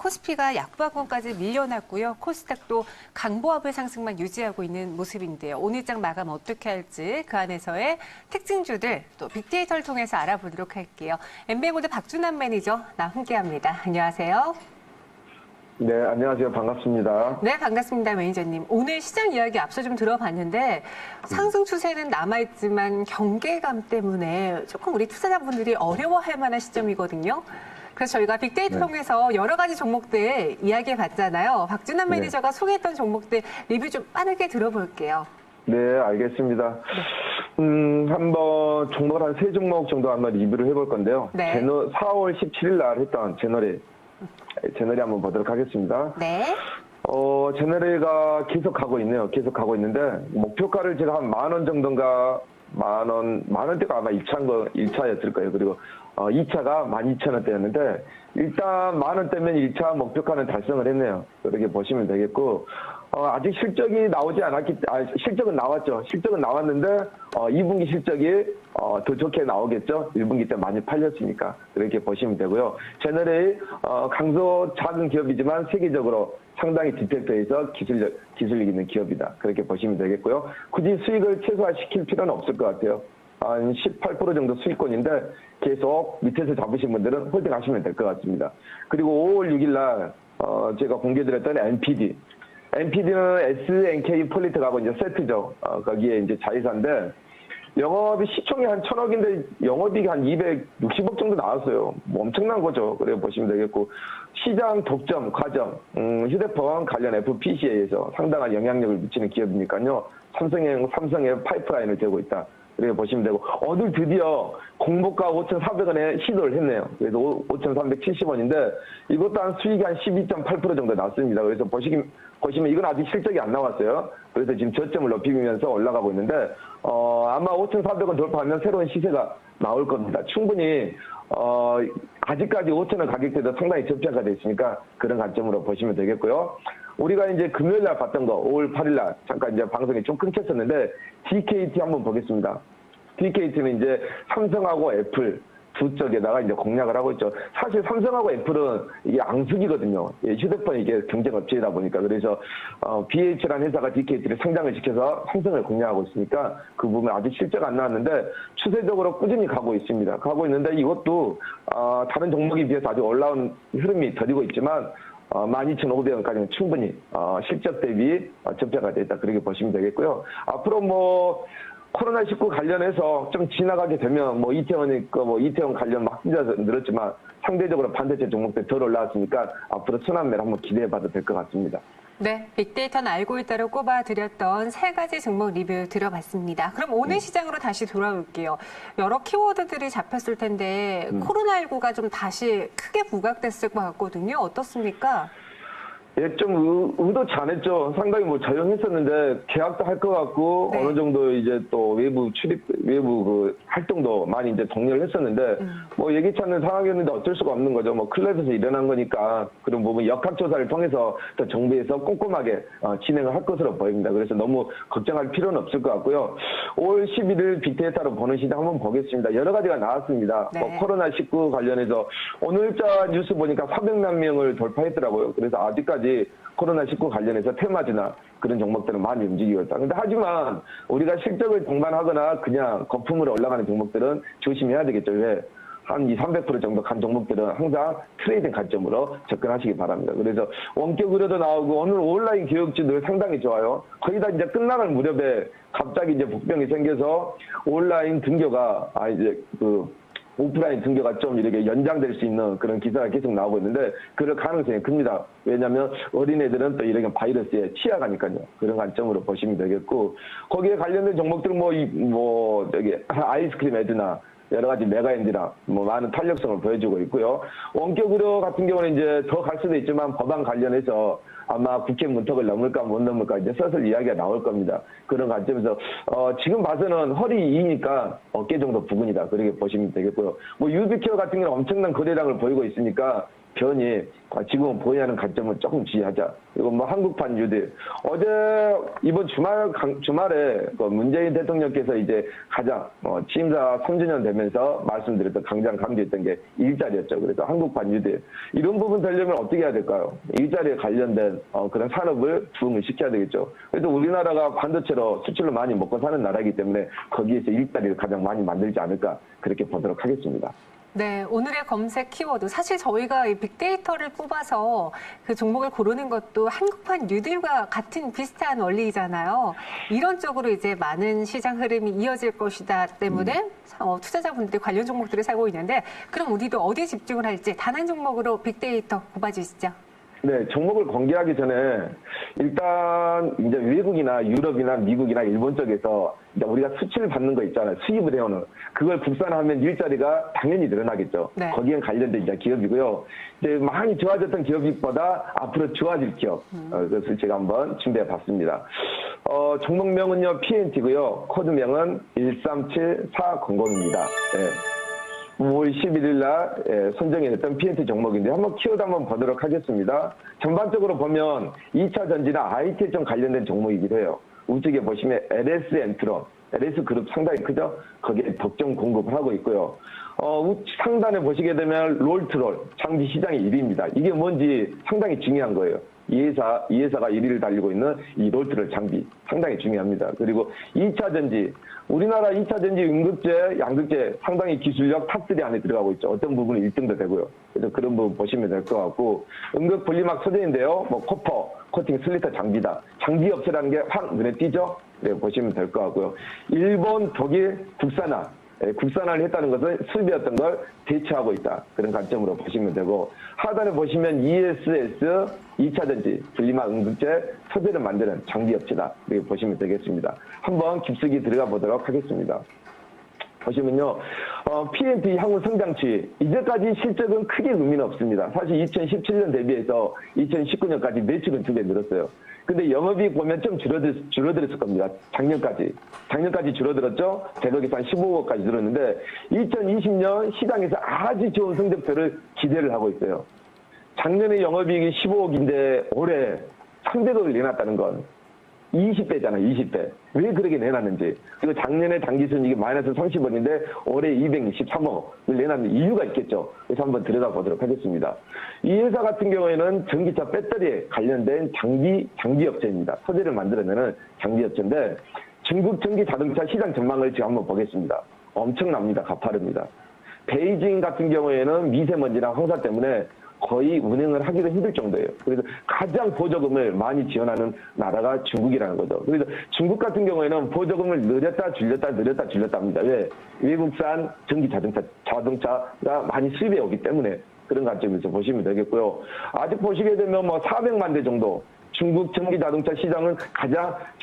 코스피가 약보합권까지 밀려났고요. 코스닥도 강보합의 상승만 유지하고 있는 모습인데요. 오늘 장 마감 어떻게 할지 그 안에서의 특징주들 또 빅데이터를 통해서 알아보도록 할게요. 엠비에고드 박준환 매니저 나와 함께합니다. 안녕하세요. 네, 안녕하세요. 반갑습니다. 네, 반갑습니다, 매니저님. 오늘 시장 이야기 앞서 좀 들어봤는데 상승 추세는 남아있지만 경계감 때문에 조금 우리 투자자분들이 어려워할 만한 시점이거든요. 그래서 저희가 빅데이터 통해서 여러 가지 종목들 이야기해봤잖아요. 박준환 매니저가 소개했던 종목들 리뷰 좀 빠르게 들어볼게요. 네, 알겠습니다. 한번 종목을 한 3종목 정도 한번 리뷰를 해볼 건데요. 네. 4월 17일 날 했던 제너리 한번 보도록 하겠습니다. 네. 제너리가 계속 가고 있네요. 계속 가고 있는데, 목표가를 제가 한 10,000원 정도인가, 만원대가 아마 1차였을 거예요. 그리고, 2차가 12,000원대였는데, 일단 10,000원대면 1차 목표가는 달성을 했네요. 그렇게 보시면 되겠고, 아직 실적이 나오지 실적은 나왔죠. 실적은 나왔는데, 2분기 실적이, 더 좋게 나오겠죠. 1분기 때 많이 팔렸으니까. 그렇게 보시면 되고요. 제너레이, 강소 작은 기업이지만 세계적으로 상당히 디텍터에서 기술력 있는 기업이다. 그렇게 보시면 되겠고요. 굳이 수익을 최소화시킬 필요는 없을 것 같아요. 한 18% 정도 수익권인데 계속 밑에서 잡으신 분들은 홀딩 하시면 될 것 같습니다. 그리고 5월 6일 날, 제가 공개드렸던 NPD. NPD는 SNK 폴리텍하고 이제 세트죠. 거기에 이제 자회사인데, 영업이 시총이 한 1,000억인데 영업이익이 한 260억 정도 나왔어요. 뭐 엄청난 거죠. 그래 보시면 되겠고, 시장 독점, 과점, 휴대폰 관련 FPGA에서 상당한 영향력을 미치는 기업이니까요. 삼성의 파이프라인을 대고 있다. 그렇게 보시면 되고, 오늘 드디어 공모가 5,400원에 시도를 했네요. 그래서 5,370원인데, 이것도 한 수익이 한 12.8% 정도 났습니다. 그래서 보시면 이건 아직 실적이 안 나왔어요. 그래서 지금 저점을 높이면서 올라가고 있는데, 아마 5,400원 돌파하면 새로운 시세가 나올 겁니다. 충분히, 아직까지 5,000원 가격대도 상당히 저평가되어 있으니까 그런 관점으로 보시면 되겠고요. 우리가 이제 금요일 날 봤던 거, 5월 8일 날, 잠깐 이제 방송이 좀 끊겼었는데, DKT 한번 보겠습니다. DKT는 이제 삼성하고 애플 두 쪽에다가 이제 공략을 하고 있죠. 사실 삼성하고 애플은 이게 앙숙이거든요. 휴대폰 이게 경쟁 업체이다 보니까. 그래서, BH라는 회사가 DKT를 상장을 시켜서 삼성을 공략하고 있으니까 그 부분 아직 실적 안 나왔는데 추세적으로 꾸준히 가고 있습니다. 가고 있는데 이것도, 다른 종목에 비해서 아주 올라온 흐름이 더디고 있지만, 12,500원까지는 충분히 실적 대비 저평가 됐다. 그렇게 보시면 되겠고요. 앞으로 뭐 코로나19 관련해서 좀 지나가게 되면 뭐 이태원 관련 막 확진자 늘었지만 상대적으로 반도체 종목들 덜 올라왔으니까 앞으로 순환매를 한번 기대해봐도 될 것 같습니다. 네, 빅데이터는 알고 있다로 꼽아드렸던 3가지 종목 리뷰 들어봤습니다. 그럼 오늘 시장으로 다시 돌아올게요. 여러 키워드들이 잡혔을 텐데 코로나19가 좀 다시 크게 부각됐을 것 같거든요. 어떻습니까? 예, 좀 의도치 않았죠. 상당히 뭐 조용했었는데 계약도 할 것 같고 네. 어느 정도 이제 또 외부 그 활동도 많이 이제 독려를 했었는데 뭐 예기치 않는 상황이었는데 어쩔 수가 없는 거죠. 뭐 클럽에서 일어난 거니까 그런 부분 역학조사를 통해서 또 정부에서 꼼꼼하게 진행을 할 것으로 보입니다. 그래서 너무 걱정할 필요는 없을 것 같고요. 5월 11일 빅데이터로 보는 시장 한번 보겠습니다. 여러 가지가 나왔습니다. 네. 뭐 코로나19 관련해서 오늘자 뉴스 보니까 400만 명을 돌파했더라고요. 그래서 아직까지 코로나19 관련해서 테마주나 그런 종목들은 많이 움직이고 있다. 근데 하지만 우리가 실적을 동반하거나 그냥 거품으로 올라가는 종목들은 조심해야 되겠죠. 왜? 한 200~300% 정도 간 종목들은 항상 트레이딩 관점으로 접근하시기 바랍니다. 그래서 원격 의료도 나오고 오늘 온라인 교육주들 상당히 좋아요. 거의 다 이제 끝나갈 무렵에 갑자기 이제 복병이 생겨서 온라인 등교가 이제 오프라인 등교가 좀 이렇게 연장될 수 있는 그런 기사가 계속 나오고 있는데 그럴 가능성이 큽니다. 왜냐하면 어린애들은 또 이런 바이러스에 취약하니까요. 그런 관점으로 보시면 되겠고 거기에 관련된 종목들은 저기 아이스크림 애드나 여러 가지 메가엔디나 뭐 많은 탄력성을 보여주고 있고요. 원격 의료 같은 경우는 이제 더 갈 수도 있지만 법안 관련해서 아마 국회 문턱을 넘을까 못 넘을까 이제 슬슬 이야기가 나올 겁니다. 그런 관점에서 지금 봐서는 허리 2니까 어깨 정도 부근이다. 그렇게 보시면 되겠고요. 뭐 유비케어 같은 경우는 엄청난 거래량을 보이고 있으니까 변이 지금은 보이하는 관점은 조금 주의하자. 그리고 뭐 한국판 뉴딜. 어제 이번 주말에 그 문재인 대통령께서 이제 가장 취임사 3주년 되면서 말씀드렸던 강장 강조했던 게 일자리였죠. 그래서 한국판 뉴딜. 이런 부분 되려면 어떻게 해야 될까요? 일자리에 관련된 그런 산업을 부흥을 시켜야 되겠죠. 그래서 우리나라가 반도체로 수출로 많이 먹고 사는 나라이기 때문에 거기에서 일자리를 가장 많이 만들지 않을까 그렇게 보도록 하겠습니다. 네, 오늘의 검색 키워드. 사실 저희가 이 빅데이터를 뽑아서 그 종목을 고르는 것도 한국판 뉴딜과 같은 비슷한 원리이잖아요. 이런 쪽으로 이제 많은 시장 흐름이 이어질 것이다 때문에 투자자분들이 관련 종목들을 사고 있는데, 그럼 우리도 어디에 집중을 할지 단 한 종목으로 빅데이터 뽑아주시죠. 네, 종목을 공개하기 전에 일단 이제 외국이나 유럽이나 미국이나 일본 쪽에서 이제 우리가 수출을 받는 거 있잖아요. 수입을 해오는. 그걸 국산화하면 일자리가 당연히 늘어나겠죠. 네. 거기에 관련된 이제 기업이고요. 이제 많이 좋아졌던 기업보다 앞으로 좋아질 기업. 그래서 제가 한번 준비해 봤습니다. 종목명은요, PNT고요. 코드명은 137400입니다. 네. 5월 11일 날 선정해냈던 PNT 종목인데 한번 키워드 한번 보도록 하겠습니다. 전반적으로 보면 2차 전지나 IT에 좀 관련된 종목이기도 해요. 우측에 보시면 LS 엔트론, LS 그룹 상당히 크죠? 거기에 덕정 공급을 하고 있고요. 상단에 보시게 되면 롤트롤, 장비 시장의 1위입니다. 이게 뭔지 상당히 중요한 거예요. 이 회사가 1위를 달리고 있는 이 롤트롤 장비 상당히 중요합니다. 그리고 2차 전지, 우리나라 2차 전지 음극재, 양극재 상당히 기술력 탑3 안에 들어가고 있죠. 어떤 부분은 1등도 되고요. 그래서 그런 부분 보시면 될 것 같고, 음극 분리막 소재인데요. 뭐 코퍼, 코팅, 슬리터 장비다. 장비 업체라는 게 확 눈에 띄죠? 네, 보시면 될 것 같고요. 일본, 독일, 국산화. 국산화를 했다는 것은 수입이었던 걸 대체하고 있다. 그런 관점으로 보시면 되고, 하단에 보시면 ESS, 2차 전지, 분리막 음극재, 소재를 만드는 장비 업체다. 이렇게 보시면 되겠습니다. 한번 깊숙이 들어가 보도록 하겠습니다. 보시면요, PNP 향후 성장 추이, 이제까지 실적은 크게 의미는 없습니다. 사실 2017년 대비해서 2019년까지 매출은 2배 늘었어요. 근데 영업이익 보면 좀 줄어들었을 겁니다. 작년까지 줄어들었죠? 대각에서 한 15억까지 늘었는데, 2020년 시장에서 아주 좋은 성적표를 기대를 하고 있어요. 작년에 영업이익이 15억인데 올해 300억을 내놨다는 건 20배잖아, 20배. 왜 그렇게 내놨는지. 그리고 작년에 당기순이익이 마이너스 30억인데 올해 223억을 내놨는 이유가 있겠죠. 그래서 한번 들여다보도록 하겠습니다. 이 회사 같은 경우에는 전기차 배터리에 관련된 장비 업체입니다. 소재를 만들어내는 장비 업체인데, 중국 전기 자동차 시장 전망을 지금 한번 보겠습니다. 엄청납니다. 가파릅니다. 베이징 같은 경우에는 미세먼지나 황사 때문에 거의 운행을 하기도 힘들 정도예요. 그래서 가장 보조금을 많이 지원하는 나라가 중국이라는 거죠. 그래서 중국 같은 경우에는 보조금을 늘렸다 줄였다 합니다. 왜? 외국산 전기 자동차가 많이 수입해 오기 때문에 그런 관점에서 보시면 되겠고요. 아직 보시게 되면 뭐 400만 대 정도 중국 전기 자동차 시장은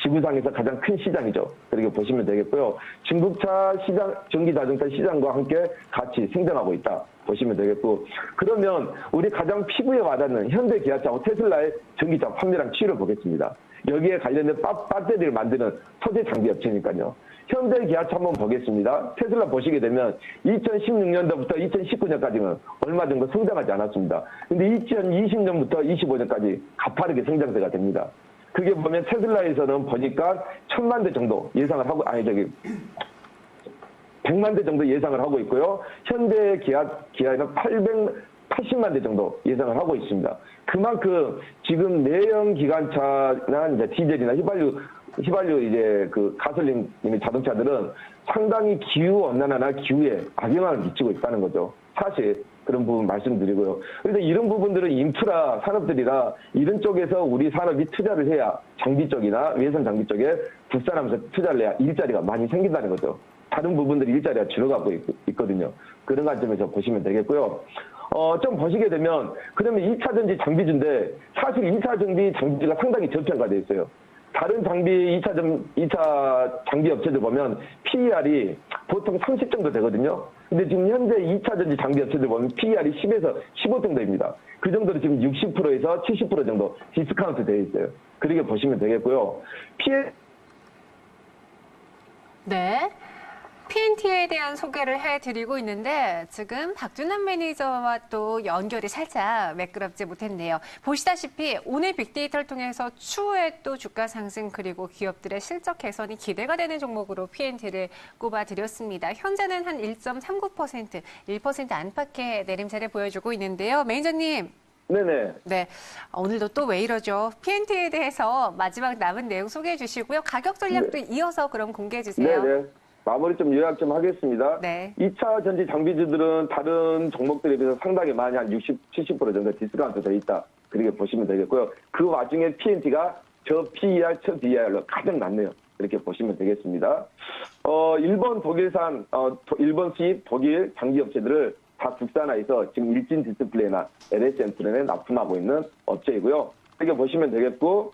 지구상에서 가장 큰 시장이죠. 그렇게 보시면 되겠고요. 중국차 시장, 전기 자동차 시장과 함께 같이 생존하고 있다. 보시면 되겠고, 그러면 우리 가장 피부에 와닿는 현대 기아차와 테슬라의 전기차 판매량 추이를 보겠습니다. 여기에 관련된 배터리를 만드는 소재 장비 업체니까요. 현대 기아차 한번 보겠습니다. 테슬라 보시게 되면 2016년도부터 2019년까지는 얼마 정도 성장하지 않았습니다. 근데 2020년부터 25년까지 가파르게 성장세가 됩니다. 그게 보면 테슬라에서는 보니까 1000만 대 정도 예상을 하고, 100만 대 정도 예상을 하고 있고요. 현대 기아에는 880만 대 정도 예상을 하고 있습니다. 그만큼 지금 내연 기관차나 이제 디젤이나 휘발유 이제 그 가솔린 자동차들은 상당히 기후 온난화나 기후에 악영향을 미치고 있다는 거죠. 사실 그런 부분 말씀드리고요. 그래서 이런 부분들은 인프라 산업들이라 이런 쪽에서 우리 산업이 투자를 해야 장비 쪽이나 외선 장비 쪽에 국산하면서 투자를 해야 일자리가 많이 생긴다는 거죠. 다른 부분들이 일자리가 줄어가고 있거든요. 그런 관점에서 보시면 되겠고요. 좀 보시게 되면, 그러면 2차 전지 장비주인데, 사실 2차 전지 장비주가 상당히 저평가되어 있어요. 다른 장비, 2차 장비 업체들 보면 PER이 보통 30 정도 되거든요. 근데 지금 현재 2차 전지 장비 업체들 보면 PER이 10에서 15 정도입니다. 그 정도로 지금 60%에서 70% 정도 디스카운트 되어 있어요. 그렇게 보시면 되겠고요. 네. PNT에 대한 소개를 해드리고 있는데 지금 박준환 매니저와 또 연결이 살짝 매끄럽지 못했네요. 보시다시피 오늘 빅데이터를 통해서 추후에 또 주가 상승 그리고 기업들의 실적 개선이 기대가 되는 종목으로 PNT를 꼽아드렸습니다. 현재는 한 1.39%, 1% 안팎의 내림세를 보여주고 있는데요. 매니저님. 네네. 네, 오늘도 또 왜 이러죠? PNT에 대해서 마지막 남은 내용 소개해 주시고요. 가격 전략도 이어서 그럼 공개해 주세요. 네네. 마무리 좀 요약 좀 하겠습니다. 네. 2차 전지 장비주들은 다른 종목들에 비해서 상당히 많이 한 60, 70% 정도 디스카운트 돼 있다. 그렇게 보시면 되겠고요. 그 와중에 PNT가 저 PER, 저 DER로 가장 낮네요. 이렇게 보시면 되겠습니다. 일본, 독일산, 일본 수입 독일 장비업체들을 다 국산화해서 지금 일진 디스플레이나 LS 엔트론에 납품하고 있는 업체이고요. 이렇게 보시면 되겠고,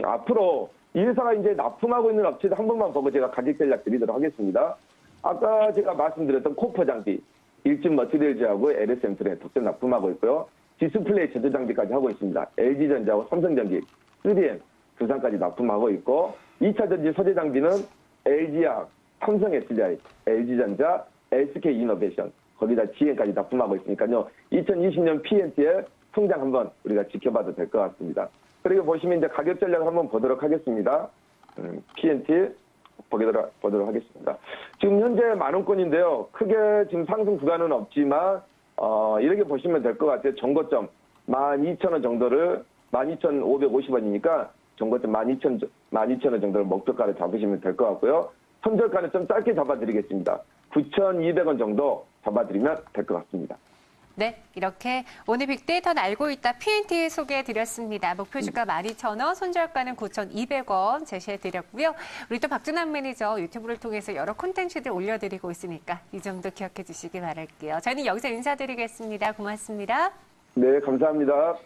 앞으로 이 회사가 이제 납품하고 있는 업체도 한 번만 보고 제가 가격 전략 드리도록 하겠습니다. 아까 제가 말씀드렸던 코퍼 장비, 일진 머티리얼즈하고 LS 엔트론에 독점 납품하고 있고요. 디스플레이 제조 장비까지 하고 있습니다. LG전자하고 삼성전기, 3DM, 두산까지 납품하고 있고, 2차 전지 소재 장비는 LG화학, 삼성 SDI, LG전자, SK이노베이션, 거기다 GM까지 납품하고 있으니까요. 2020년 PNT의 성장 한번 우리가 지켜봐도 될 것 같습니다. 그리고 보시면 이제 가격 전략을 한번 보도록 하겠습니다. PNT 보도록 하겠습니다. 지금 현재 10,000원권인데요. 크게 지금 상승 구간은 없지만 이렇게 보시면 될 것 같아요. 정고점 12,000원 정도를 12,550원이니까 정고점 12,000원 정도를 목표가를 잡으시면 될 것 같고요. 손절가는 좀 짧게 잡아드리겠습니다. 9,200원 정도 잡아드리면 될 것 같습니다. 네, 이렇게 오늘 빅데이터는 알고 있다 PNT 소개해드렸습니다. 목표 주가 12,000원, 손절가는 9,200원 제시해드렸고요. 우리 또 박준환 매니저 유튜브를 통해서 여러 콘텐츠들 올려드리고 있으니까 이 정도 기억해 주시기 바랄게요. 저희는 여기서 인사드리겠습니다. 고맙습니다. 네, 감사합니다.